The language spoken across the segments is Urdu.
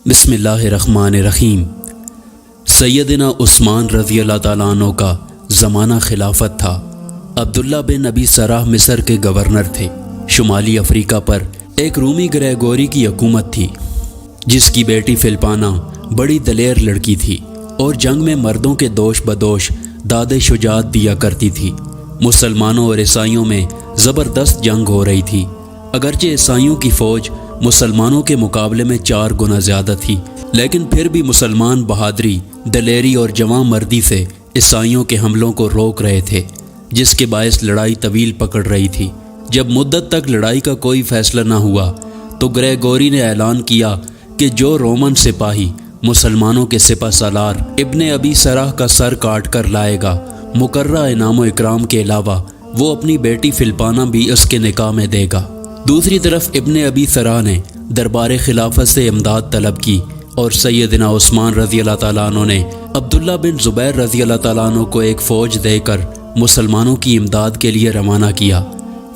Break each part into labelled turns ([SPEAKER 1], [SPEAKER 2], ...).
[SPEAKER 1] بسم اللہ الرحمن الرحیم۔ سیدنا عثمان رضی اللہ تعالیٰ عنہ کا زمانہ خلافت تھا۔ عبداللہ بن ابی سراح مصر کے گورنر تھے۔ شمالی افریقہ پر ایک رومی گریگوری کی حکومت تھی، جس کی بیٹی فلپانا بڑی دلیر لڑکی تھی اور جنگ میں مردوں کے دوش بدوش داد شجاعت دیا کرتی تھی۔ مسلمانوں اور عیسائیوں میں زبردست جنگ ہو رہی تھی۔ اگرچہ عیسائیوں کی فوج مسلمانوں کے مقابلے میں 4 گنا زیادہ تھی، لیکن پھر بھی مسلمان بہادری، دلیری اور جواں مردی سے عیسائیوں کے حملوں کو روک رہے تھے، جس کے باعث لڑائی طویل پکڑ رہی تھی۔ جب مدت تک لڑائی کا کوئی فیصلہ نہ ہوا تو گریگوری نے اعلان کیا کہ جو رومن سپاہی مسلمانوں کے سپہ سالار ابن ابی سراح کا سر کاٹ کر لائے گا، مقررہ انعام و اکرام کے علاوہ وہ اپنی بیٹی فلپانا بھی اس کے نکاح میں دے گا۔ دوسری طرف ابن ابی سراح نے دربار خلافت سے امداد طلب کی اور سیدنا عثمان رضی اللہ تعالیٰ عنہ نے عبداللہ بن زبیر رضی اللہ تعالیٰ عنہ کو ایک فوج دے کر مسلمانوں کی امداد کے لیے روانہ کیا۔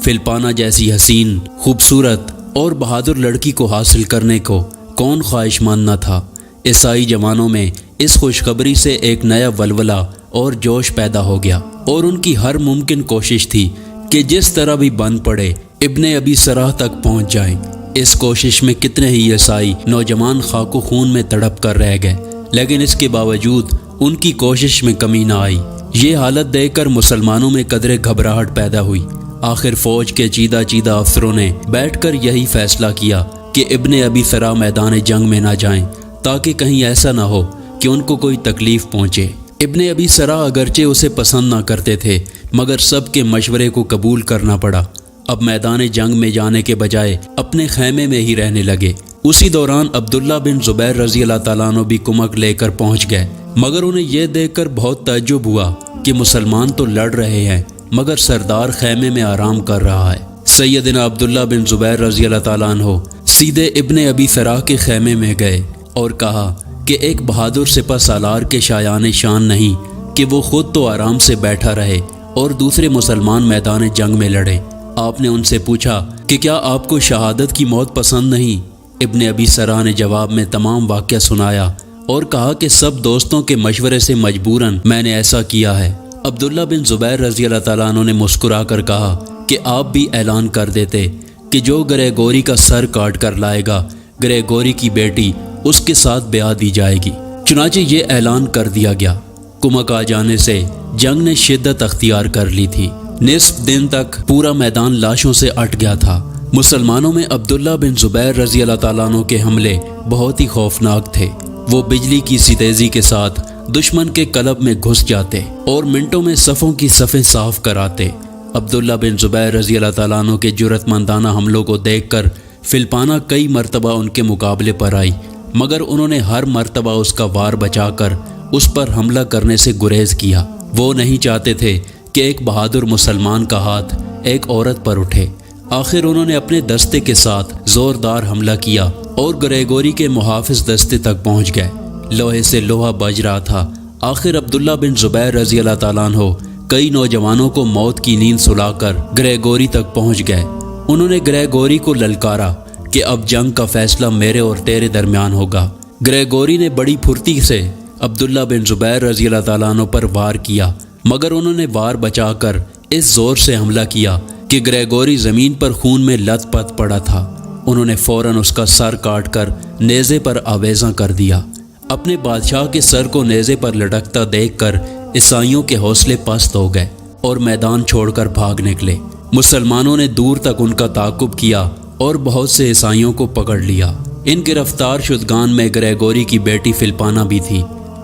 [SPEAKER 1] فلپانا جیسی حسین، خوبصورت اور بہادر لڑکی کو حاصل کرنے کو کون خواہش مند نہ تھا۔ عیسائی جوانوں میں اس خوشخبری سے ایک نیا ولولہ اور جوش پیدا ہو گیا اور ان کی ہر ممکن کوشش تھی کہ جس طرح بھی بن پڑے ابن ابی سراح تک پہنچ جائیں۔ اس کوشش میں کتنے ہی عیسائی نوجوان خاک و خون میں تڑپ کر رہ گئے، لیکن اس کے باوجود ان کی کوشش میں کمی نہ آئی۔ یہ حالت دیکھ کر مسلمانوں میں قدرے گھبراہٹ پیدا ہوئی۔ آخر فوج کے چیدہ افسروں نے بیٹھ کر یہی فیصلہ کیا کہ ابن ابی سراح میدان جنگ میں نہ جائیں، تاکہ کہیں ایسا نہ ہو کہ ان کو کوئی تکلیف پہنچے۔ ابن ابی سراح اگرچہ اسے پسند نہ کرتے تھے، مگر سب کے مشورے کو قبول کرنا پڑا۔ اب میدان جنگ میں جانے کے بجائے اپنے خیمے میں ہی رہنے لگے۔ اسی دوران عبداللہ بن زبیر رضی اللہ تعالیٰ عنہ بھی کمک لے کر پہنچ گئے، مگر انہیں یہ دیکھ کر بہت تعجب ہوا کہ مسلمان تو لڑ رہے ہیں مگر سردار خیمے میں آرام کر رہا ہے۔ سیدنا عبداللہ بن زبیر رضی اللہ تعالیٰ عنہ سیدھے ابن ابی سراح کے خیمے میں گئے اور کہا کہ ایک بہادر سپہ سالار کے شایان شان نہیں کہ وہ خود تو آرام سے بیٹھا رہے اور دوسرے مسلمان میدان جنگ میں لڑے۔ آپ نے ان سے پوچھا کہ کیا آپ کو شہادت کی موت پسند نہیں؟ ابن ابی سراح نے جواب میں تمام واقعہ سنایا اور کہا کہ سب دوستوں کے مشورے سے مجبوراً میں نے ایسا کیا ہے۔ عبداللہ بن زبیر رضی اللہ تعالیٰ عنہ نے مسکرا کر کہا کہ آپ بھی اعلان کر دیتے کہ جو گریگوری کا سر کاٹ کر لائے گا، گریگوری کی بیٹی اس کے ساتھ بیاہ دی جائے گی۔ چنانچہ یہ اعلان کر دیا گیا۔ کمک آ جانے سے جنگ نے شدت اختیار کر لی تھی۔ نصف دن تک پورا میدان لاشوں سے اٹ گیا تھا۔ مسلمانوں میں عبداللہ بن زبیر رضی اللہ تعالیٰ عنہ کے حملے بہت ہی خوفناک تھے۔ وہ بجلی کی سی تیزی کے ساتھ دشمن کے قلب میں گھس جاتے اور منٹوں میں صفوں کی صفیں صاف کراتے۔ عبداللہ بن زبیر رضی اللہ تعالیٰ عنہ کے جرأت مندانہ حملوں کو دیکھ کر فلپانا کئی مرتبہ ان کے مقابلے پر آئی، مگر انہوں نے ہر مرتبہ اس کا وار بچا کر اس پر حملہ کرنے سے گریز کیا۔ وہ نہیں چاہتے تھے کہ ایک بہادر مسلمان کا ہاتھ ایک عورت پر اٹھے۔ آخر انہوں نے اپنے دستے کے ساتھ زوردار حملہ کیا اور گریگوری کے محافظ دستے تک پہنچ گئے۔ لوہے سے لوہا بج رہا تھا۔ آخر عبداللہ بن زبیر رضی اللہ تعالیٰ عنہ کئی نوجوانوں کو موت کی نیند سلا کر گریگوری تک پہنچ گئے۔ انہوں نے گریگوری کو للکارا کہ اب جنگ کا فیصلہ میرے اور تیرے درمیان ہوگا۔ گریگوری نے بڑی پھرتی سے عبداللہ بن زبیر رضی اللہ تعالیٰ عنہ پر وار کیا، مگر انہوں نے وار بچا کر اس زور سے حملہ کیا کہ گریگوری زمین پر خون میں لت پت پڑا تھا۔ انہوں نے فوراً اس کا سر کاٹ کر نیزے پر آویزاں کر دیا۔ اپنے بادشاہ کے سر کو نیزے پر لٹکتا دیکھ کر عیسائیوں کے حوصلے پست ہو گئے اور میدان چھوڑ کر بھاگ نکلے۔ مسلمانوں نے دور تک ان کا تعاقب کیا اور بہت سے عیسائیوں کو پکڑ لیا۔ ان گرفتار شدگان میں گریگوری کی بیٹی فلپانا بھی تھی۔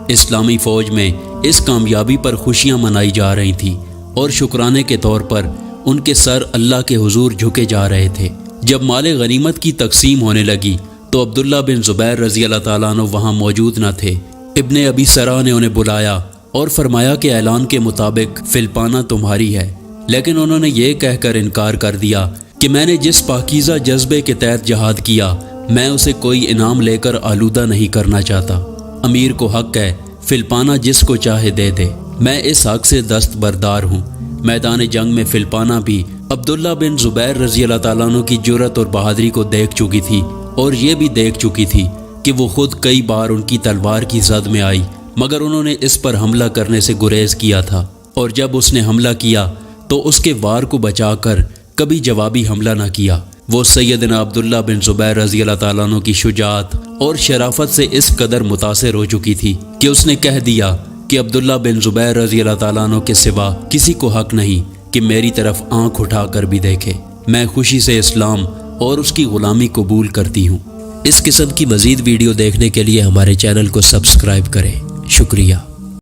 [SPEAKER 1] اسلامی فوج میں اس کامیابی پر خوشیاں منائی جا رہی تھیں اور شکرانے کے طور پر ان کے سر اللہ کے حضور جھکے جا رہے تھے۔ جب مال غنیمت کی تقسیم ہونے لگی تو عبداللہ بن زبیر رضی اللہ تعالیٰ عنہ وہاں موجود نہ تھے۔ ابن ابی سراح نے انہیں بلایا اور فرمایا کہ اعلان کے مطابق فلپانا تمہاری ہے، لیکن انہوں نے یہ کہہ کر انکار کر دیا کہ میں نے جس پاکیزہ جذبے کے تحت جہاد کیا، میں اسے کوئی انعام لے کر آلودہ نہیں کرنا چاہتا۔ امیر کو حق ہے فلپانا جس کو چاہے دے دے، میں اس حق سے دستبردار ہوں۔ میدان جنگ میں فلپانا بھی عبداللہ بن زبیر رضی اللہ تعالیٰ عنہ کی جرأت اور بہادری کو دیکھ چکی تھی اور یہ بھی دیکھ چکی تھی کہ وہ خود کئی بار ان کی تلوار کی زد میں آئی، مگر انہوں نے اس پر حملہ کرنے سے گریز کیا تھا، اور جب اس نے حملہ کیا تو اس کے وار کو بچا کر کبھی جوابی حملہ نہ کیا۔ وہ سیدنا عبداللہ بن زبیر رضی اللہ تعالیٰ عنہ کی شجاعت اور شرافت سے اس قدر متاثر ہو چکی تھی کہ اس نے کہہ دیا کہ عبداللہ بن زبیر رضی اللہ تعالیٰ عنہ کے سوا کسی کو حق نہیں کہ میری طرف آنکھ اٹھا کر بھی دیکھے۔ میں خوشی سے اسلام اور اس کی غلامی قبول کرتی ہوں۔ اس قسم کی مزید ویڈیو دیکھنے کے لیے ہمارے چینل کو سبسکرائب کریں۔ شکریہ۔